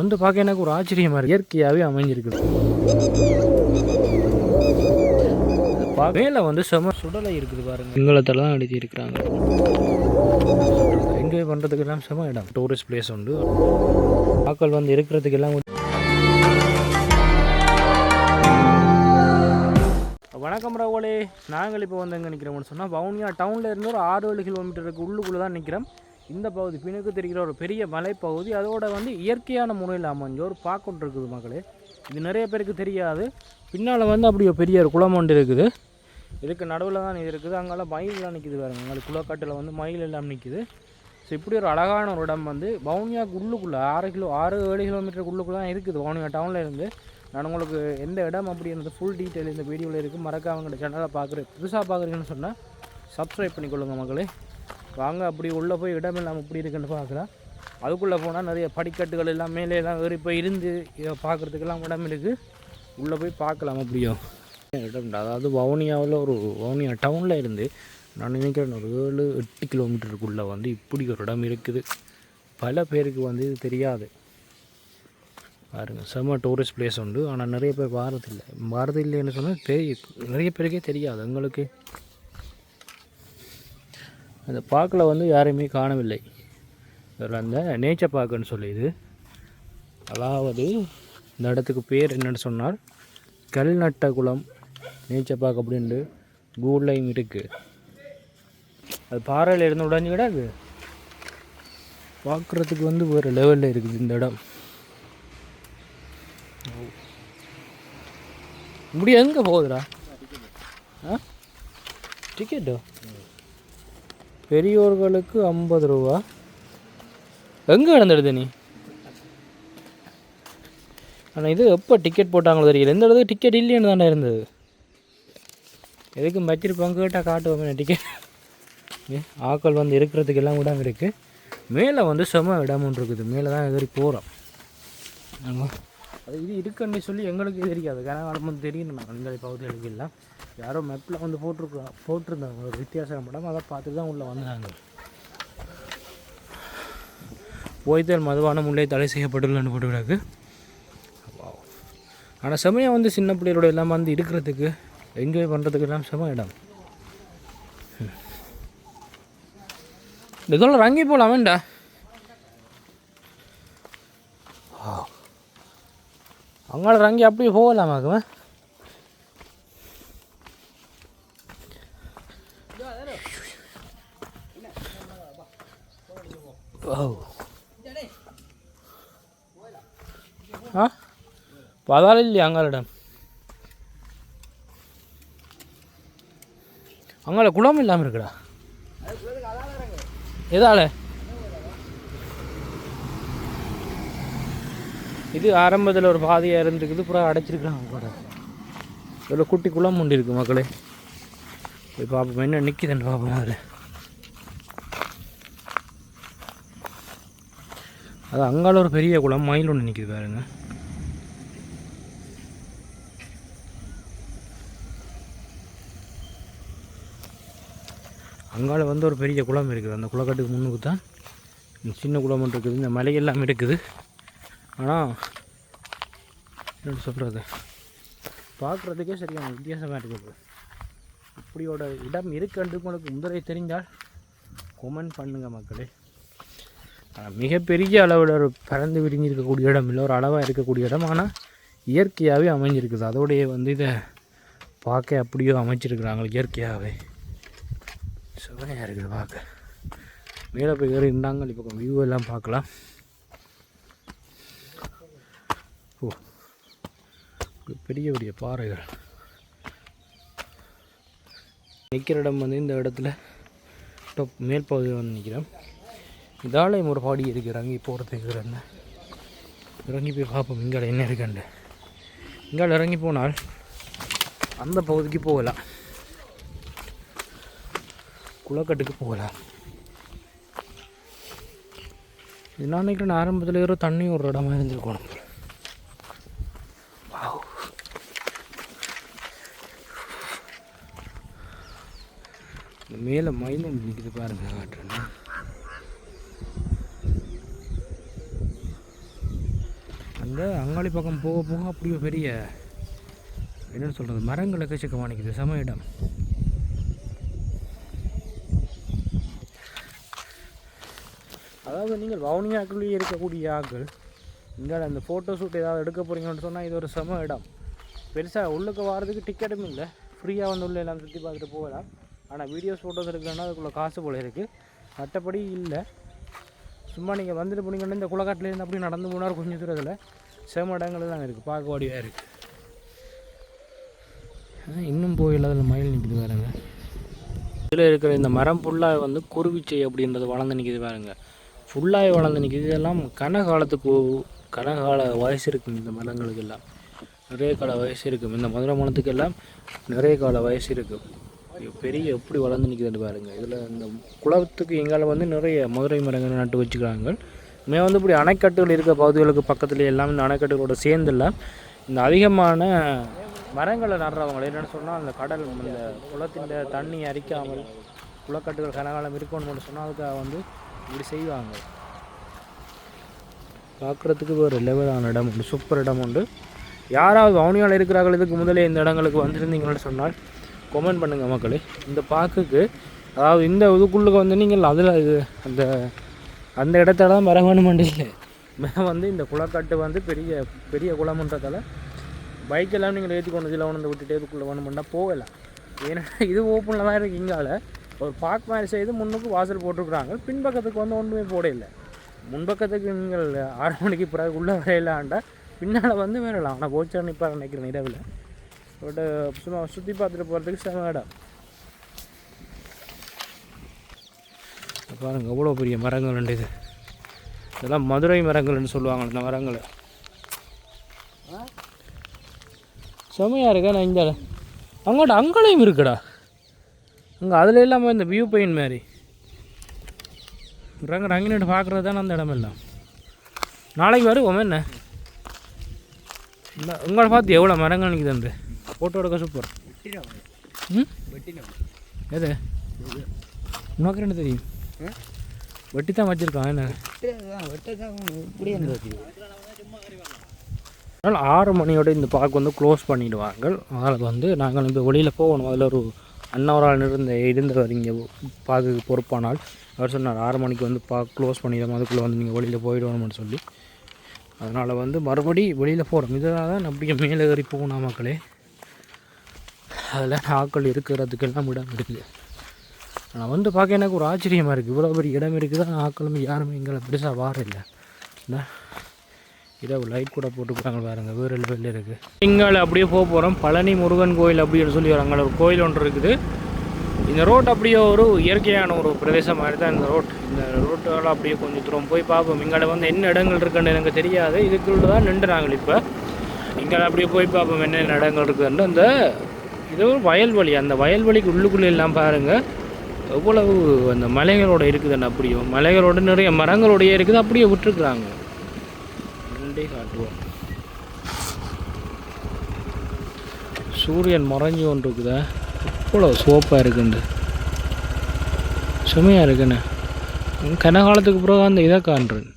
வந்து பார்க்க எனக்கு ஒரு ஆச்சரியமாக இருக்குது. இயற்கையாகவே அமைஞ்சிருக்குது. மேலே வந்து செம சுடலை இருக்குது பாருங்கள். சிங்களத்தில் தான் அடித்து இருக்கிறாங்க. என்ஜாய் பண்ணுறதுக்கு எல்லாம் செம இடம். டூரிஸ்ட் பிளேஸ் உண்டு. ஆக்கள் வந்து இருக்கிறதுக்கு எல்லாம். வணக்கம் ரவோலே, நாங்கள் இப்போ வந்து எங்கே நிற்கிறோம்னு சொன்னால் வவுனியா டவுனில் இருந்து ஒரு 6-7 கிலோமீட்டருக்கு உள்ளுக்குள்ளே தான் நிற்கிறோம். இந்த பகுதி பின்னுக்கு தெரிகிற ஒரு பெரிய மலைப்பகுதி, அதோட வந்து இயற்கையான முறையில் அமைஞ்ச ஒரு பார்க்கொண்டு இருக்குது மக்களே. இது நிறைய பேருக்கு தெரியாது. பின்னால் வந்து அப்படி ஒரு பெரிய ஒரு குளம் ஒன்று இருக்குது. இதுக்கு நடுவில் தான் இது இருக்குது. அங்கெல்லாம் மயிலெலாம் நிற்கிது பாருங்கள். அங்கே குளக்காட்டில் வந்து மயில் எல்லாம் நிற்கிது. ஸோ இப்படி ஒரு அழகான ஒரு இடம் வந்து வவுனியாவுக்கு உள்ளுக்குள்ளே 6-7 கிலோமீட்டருக்கு உள்ளுக்குள்ளே தான் இருக்குது வவுனியா டவுனில் இருந்து. நான் உங்களுக்கு எந்த இடம் அப்படின்றது ஃபுல் டீட்டெயில் இந்த வீடியோவில் இருக்குது. மறக்காம அவங்களோட சேனலை புதுசாக பார்க்குறீங்கன்னு சொன்னால் சப்ஸ்கிரைப் பண்ணிக்கொள்ளுங்க மக்களே. வாங்க அப்படி உள்ளே போய் இடம் இல்லாமல் இப்படி இருக்குன்னு பார்க்கலாம். அதுக்குள்ளே போனால் நிறைய படிக்கட்டுகள் எல்லாம் மேலே எல்லாம் ஏறி போய் இருந்து இதை பார்க்குறதுக்கெல்லாம் இடம் இருக்குது. உள்ளே போய் பார்க்கலாம் அப்படியோ இடம். அதாவது வவுனியா டவுனில் இருந்து நான் நினைக்கிறேன் ஒரு 7-8 கிலோமீட்டருக்குள்ளே வந்து இப்படி ஒரு இடம் இருக்குது. பல பேருக்கு வந்து இது தெரியாது பாருங்கள். செம்ம டூரிஸ்ட் பிளேஸ் உண்டு. ஆனால் நிறைய பேர் வாரதில்லைன்னு சொன்னால் நிறைய பேருக்கே தெரியாது. எங்களுக்கு அந்த பார்க்கில் வந்து யாரையுமே காணவில்லை. அந்த நேச்சர் பார்க்குன்னு சொல்லிது. அதாவது இந்த இடத்துக்கு பேர் என்னென்னு சொன்னால் கல்நட்டகுளம் நேச்சர் பார்க் அப்படின்ட்டு கூகுள்லையும் இருக்குது. அது பாறையில் இருந்து உடஞ்சி கிடாது. பார்க்குறதுக்கு வந்து வேறு லெவலில் இருக்குது இந்த இடம். இப்படி எங்கே போகுதுடா? டிக்கெட்டோ பெரியோர்களுக்கு 50 ரூபா. எங்கே நடந்துடுது நீ? ஆனால் இது எப்போ டிக்கெட் போட்டாங்களோ தெரியல. எந்த இடத்துக்கு டிக்கெட் இல்லைன்னு தானே இருந்தது. எதுக்கும் வச்சிருப்பாங்க கேட்டால் காட்டுவோமே டிக்கெட். ஆக்கள் வந்து இருக்கிறதுக்கு எல்லாம் இடம் இருக்குது. மேலே வந்து செம இடம் ஒன்று இருக்குது. மேலே தான் ஏறி போகிறோம். அது இது இருக்குன்னு சொல்லி எங்களுக்கு தெரியாது. கனகாலம் வந்து தெரியணும். நான் இந்த பகுதிகளுக்கு இல்லை. யாரோ மேப்பில் வந்து போட்டிருந்தாங்க ஒரு வித்தியாசம் படம். அதை பார்த்து தான் உள்ளே வந்தாங்க. போய்த்தல் மதுவான முல்லை தடை செய்யப்பட்டுள்ளன்னு போட்டுக்கிறாங்க. ஆனால் செமையாக வந்து சின்ன பிள்ளைகளோட எல்லாம் வந்து இருக்கிறதுக்கு என்ஜாய் பண்ணுறதுக்கு எல்லாம் செம இடம். இதெல்லாம் ரங்கி போகலாமேண்டா. அங்கால ரங்கி அப்படியே போகலாமாக்குவேன். பதால இல்லையா அங்காலிடம்? அங்கால குளம் இல்லாமல் இருக்குடா. எதால இது ஆரம்பத்தில் ஒரு பாதையாக இருந்துருக்குது. புறா அடைச்சிருக்காங்க கூட. இவ்வளோ குட்டி குளம் உண்டு இருக்குது மக்களே. போய் பார்ப்போம் என்ன நிற்கிதுன்னு பார்ப்போம். அதில் அது அங்கால ஒரு பெரிய குளம் மயில் ஒன்று நிற்கிது பாருங்க. அங்கால வந்து ஒரு பெரிய குளம் இருக்குது. அந்த குளக்கட்டுக்கு முன்னுக்கு தான் சின்ன குளம் ஒன்று இருக்குது. இந்த மலையெல்லாம் இருக்குது. ஆனால் என்ன சொல்கிறது, பார்க்குறதுக்கே சரியான வித்தியாசமாக இருக்குது. இப்படியோட இடம் இருக்குன்னு உங்களுக்கு முதலே தெரிஞ்சால் கொமெண்ட் பண்ணுங்கள் மக்களே. ஆனால் மிகப்பெரிய அளவில் ஒரு பறந்து விரிஞ்சிருக்கக்கூடிய இடம் இல்லை, ஒரு அளவாக இருக்கக்கூடிய இடம். ஆனால் இயற்கையாகவே அமைஞ்சிருக்குது. அதோடைய வந்து இதை பார்க்க அப்படியோ அமைச்சிருக்கிறாங்க இயற்கையாகவே. சுவையாக இருக்குது பார்க்க. மேலே போய் ஏறி இருந்தாங்க. இப்போ வியூ எல்லாம் பார்க்கலாம். பெரிய பெரிய பாறைகள் நிற்கிற இடம் வந்து இந்த இடத்துல டாப் மேல் பகுதியில் வந்து நிற்கிறேன். இதாலையும் ஒரு பாடி இருக்குது. இறங்கி போகிறதுக்கு இறங்கி போய் பார்ப்போம் இங்கே என்ன இருக்குண்டு. இங்கே இறங்கி போனால் அந்த பகுதிக்கு போகலாம், குளக்கட்டுக்கு போகலாம். இது நான் நினைக்கிறேன் ஆரம்பத்தில் ஏதோ தண்ணி ஒரு இடமா இருந்திருக்கணும். மேலே மயில் ஒன்று நிற்கிது பாருங்க. காட்டுறேன்னா அந்த அங்காளி பக்கம் போக போக அப்படியே பெரிய என்னென்னு சொல்கிறது மரங்கள் எக்கச்சக்கமாக நிற்குது சம இடம். அதாவது நீங்கள் வவுனியாக்குள்ளேயே இருக்கக்கூடிய ஆக்கள் இங்கே அந்த ஃபோட்டோ ஷூட் ஏதாவது எடுக்க போகிறீங்கன்னு சொன்னால் இது ஒரு சம இடம். பெருசாக உள்ளுக்கு வர்றதுக்கு டிக்கெட்டும் இல்லை, ஃப்ரீயாக வந்து உள்ளே எல்லாம் சுற்றி பார்த்துட்டு போகலாம். ஆனால் வீடியோஸ் ஃபோட்டோஸ் எடுக்கணும்னா அதுக்குள்ளே காசு போல் இருக்குது, மற்றபடி இல்லை. சும்மா நீங்கள் வந்துட்டு போனீங்கன்னா இந்த குளக்காட்டிலேருந்து அப்படி நடந்து போனார் கொஞ்சம் தூரத்தில் செம இடங்கள் தான் இருக்குது, பார்க்க வாடியாக இருக்குது. இன்னும் போயில அதில் மயில் நிற்கிது பாருங்க. இதில் இருக்கிற இந்த மரம் ஃபுல்லாக வந்து குருவிச்சை அப்படின்றது வளர்ந்து நிற்கிது பாருங்க, ஃபுல்லாகவே வளர்ந்து நிற்கிது. இதெல்லாம் கனகால வயசு இருக்கும் இந்த மரங்களுக்கெல்லாம், நிறைய கால வயசு இருக்கும். இந்த மதுரை மரத்துக்கெல்லாம் நிறைய கால வயசு இருக்கும். பெரிய எப்படி வளர்ந்து நிற்கிதுன்னு பாருங்கள். இதில் இந்த குளத்துக்கு எங்கால வந்து நிறைய மதுரை மரங்கள் நட்டு வச்சுக்கிறாங்க. வந்து இப்படி அணைக்கட்டுகள் இருக்க பகுதிகளுக்கு பக்கத்துலேயே எல்லாம் இந்த அணைக்கட்டுகளோட சேர்ந்துலாம் இந்த அதிகமான மரங்களை நடுறவங்க என்னென்னு சொன்னால் அந்த கடல் இந்த குளத்தின் தண்ணி அரிக்காமல் குளக்கட்டுகள் கனகாலம் இருக்கணும்னு சொன்னால் அதுக்காக வந்து இப்படி செய்வாங்க. பார்க்குறதுக்கு ஒரு லெவலான இடம் உண்டு, சூப்பர் இடம் உண்டு. யாராவது வவுனியாவில் இருக்கிறார்கள் இதுக்கு முதலே இந்த இடங்களுக்கு வந்திருந்தீங்கன்னு சொன்னால் கமெண்ட் பண்ணுங்கள் மக்களே. இந்த பார்க்குக்கு அதாவது இந்த இதுக்குள்ளுக்கு வந்து நீங்கள் அதில் இது அந்த இடத்துல தான் வர வேணுமெண்டு இல்லை, வந்து இந்த குளக்கட்டு வந்து பெரிய பெரிய குளம்ன்றதால பைக்கெல்லாம் நீங்கள் ஏற்றி கொண்டு இதில் வந்து விட்டுட்டு இதுக்குள்ளே வேணுமெண்டா போகலாம். ஏன்னா இது ஓப்பனில் தான் இருக்குது. இங்கால ஒரு பார்க் மாதிரி செய்து முன்னுக்கு வாசல் போட்டிருக்குறாங்க, பின்பக்கத்துக்கு வந்து ஒன்றுமே போட இல்லை. முன்பக்கத்துக்கு நீங்கள் 6 மணிக்கு பிறகு உள்ளே வரையிலாண்டா பின்னால் வந்து வரலாம். ஆனால் போச்சா நிற்பார் நினைக்கிறேன் இரவில். பட் சும்மா சுற்றி பார்த்துட்டு போகிறதுக்கு செம இடம். பாருங்கள் எவ்வளோ பெரிய மரங்கள் உண்டு. இதெல்லாம் மதுரை மரங்கள்னு சொல்லுவாங்க. இந்த மரங்களை செமையாக இருக்கா. நான் இந்த அங்கோட அங்களையும் இருக்குடா, அங்கே அதில் இல்லாமல் இந்த வியூ பாயிண்ட் மாதிரி ரங்கிட்டு பார்க்குறது தானே அந்த இடமெல்லாம். நாளைக்கு வருவோம் என்ன இல்லை உங்களை பார்த்து எவ்வளோ மரங்கள் நிற்குது ஃபோட்டோ எடுக்க சூப்பர். எது உனக்கு ரெண்டு தெரியும், வெட்டி தான் வச்சுருக்கான் என்ன. அதனால் 6 மணியோட இந்த பார்க் வந்து க்ளோஸ் பண்ணிவிடுவாங்க. அதனால் வந்து நாங்கள் இப்போ வெளியில் போகணும். அதில் ஒரு அன்னவரால் இருந்தவர் இங்கே பார்க்குக்கு பொறுப்பானால் அவர் சொன்னார் 6 மணிக்கு வந்து பார்க் க்ளோஸ் பண்ணிடுவோம், அதுக்குள்ளே வந்து நீங்கள் வெளியில் போயிடுவோம்னு சொல்லி. அதனால் வந்து மறுபடி வெளியில் போகிறோம். இதனால் தான் அப்படியே மேலே ஏறி போகணும் மக்களே. அதில் ஆட்கள் இருக்கிறதுக்கெல்லாம் இடம் இருக்குது. நான் வந்து பார்க்க எனக்கு ஒரு ஆச்சரியமாக இருக்குது, இவ்வளோ பெரிய இடம் இருக்குது, தான் ஆட்களும் யாருமே எங்களை பெருசாக வாரில்லை. இரவு லைட் கூட போட்டுக்கிறாங்க பாருங்கள், வேறு லெவலில் இருக்குது. இங்கால அப்படியே போக போகிறோம். பழனி முருகன் கோயில் அப்படின்னு சொல்லி அங்கே ஒரு கோயில் ஒன்று இருக்குது. இந்த ரோட் அப்படியே ஒரு இயற்கையான ஒரு பிரதேசம் மாதிரி தான் இந்த ரோட். இந்த ரோட்டால் அப்படியே கொஞ்சம் தூரம் போய் பார்ப்போம். இங்கால வந்து என்ன இடங்கள் இருக்குன்னு எனக்கு தெரியாது, இதுக்குள்ள தான் நின்று நாங்கள் இப்போ இங்கால அப்படியே போய் பார்ப்போம் என்னென்ன இடங்கள் இருக்குதுன்னு. அந்த இது ஒரு வயல்வெளி, அந்த வயல்வெளிக்கு உள்ளுக்குள்ளே எல்லாம் பாருங்கள் எவ்வளவு அந்த மலைகளோடு இருக்குதுன்னு. அப்படியும் மலைகளோடு நிறைய மரங்களோடையே இருக்குது, அப்படியே விட்டுருக்குறாங்க. காட்டுவோம். சூரியன் மறைஞ்சி ஒன்று இருக்குதா, இவ்வளோ சோப்பாக இருக்குண்டு, சுமையாக இருக்குண்ணே. கனகாலத்துக்கு பிறகு அந்த இதை காண்றேன்.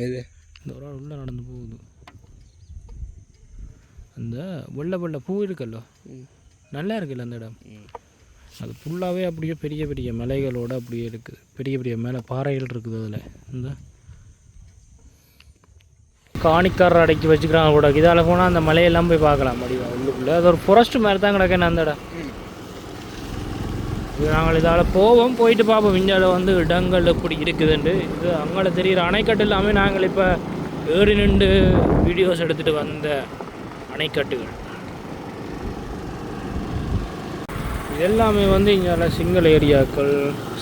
எது இந்த ஒரு உள்ளே நடந்து போகுது. அந்த வெள்ளை வெள்ளை பூ இருக்குல்லோ, நல்லா இருக்குல்ல அந்த இடம். அது ஃபுல்லாகவே அப்படியே பெரிய பெரிய மலைகளோடு அப்படியே இருக்குது, பெரிய பெரிய மேலே பாறைகள் இருக்குது. அதில் இந்த காணிக்காரர் அடைக்கி வச்சுக்கிறாங்க கூட. இதால் போனால் அந்த மலையெல்லாம் போய் பார்க்கலாம் முடியும் உள்ளுக்குள்ளே. அது ஒரு ஃபாரஸ்ட் மாதிரி தான் கிடக்கேன் அந்த இடம். நாங்கள் இதால் போவோம், போயிட்டு பார்ப்போம் இந்தியாவில் வந்து இடங்கள் எப்படி இருக்குதுண்டு. இது அங்கே தெரிகிற அணைக்கட்டு எல்லாமே நாங்கள் இப்போ ஏறி நின்று வீடியோஸ் எடுத்துகிட்டு வந்த அணைக்கட்டுகள். இது எல்லாமே வந்து இங்கே சிங்கள ஏரியாக்கள்,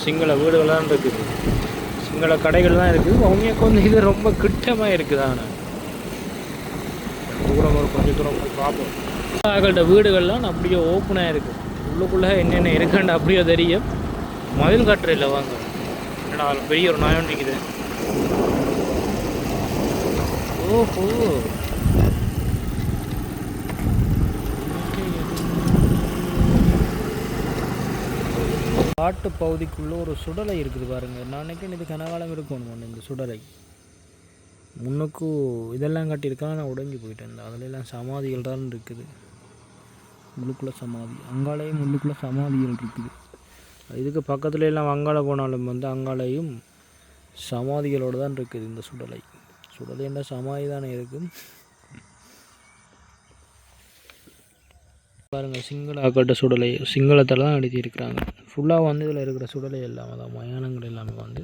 சிங்கள வீடுகள் தான் இருக்குது, சிங்கள கடைகள் தான் இருக்குது. அவங்களுக்கு வந்து இது ரொம்ப கிட்டமாக இருக்குது. ஆனால் தூரம் ஒரு கொஞ்சம் தூரம் போய் பார்ப்போம். அவங்கள்ட்ட வீடுகள்லாம் அப்படியே ஓப்பனாக இருக்குது, உள்ளுக்குள்ளே என்னென்ன இருக்குன்னு அப்படியே தெரியும். மதில் கட்டுற இல்லை வாங்க, என்னடா பெரிய ஒரு நாயம் நிற்குது. ஓஹோ, காட்டு பகுதிக்குள்ளே ஒரு சுடலை இருக்குது பாருங்கள். நான் நினைக்கிறேன் இது கனகாலம் இருக்கணும் இந்த சுடலை. முன்னுக்கு இதெல்லாம் கட்டியிருக்கா, நான் உடஞ்சி போயிட்டேன். இந்த அதிலெல்லாம் சமாதிகள் தான் இருக்குது. உள்ளுக்குள்ளே சமாதி, அங்காலையும் உள்ளுக்குள்ளே சமாதிகள் இருக்குது. இதுக்கு பக்கத்துல எல்லாம் அங்காள போனாலும் வந்து அங்காலையும் சமாதிகளோடு தான் இருக்குது. இந்த சுடலை என்ற சமாதி தானே இருக்கும். பாருங்கள், சிங்கள அக்கட்ட சுடலை சிங்களத்தில் தான் எழுதியிருக்கிறாங்க. ஃபுல்லாக வந்து இதில் இருக்கிற சுடலை எல்லாமே தான், மயானங்கள் எல்லாமே வந்து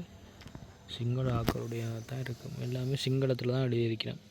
சிங்கள ஆக்களுடைய தான் இருக்கும். எல்லாமே சிங்களத்தில் தான் எழுதியிருக்கிறேன்.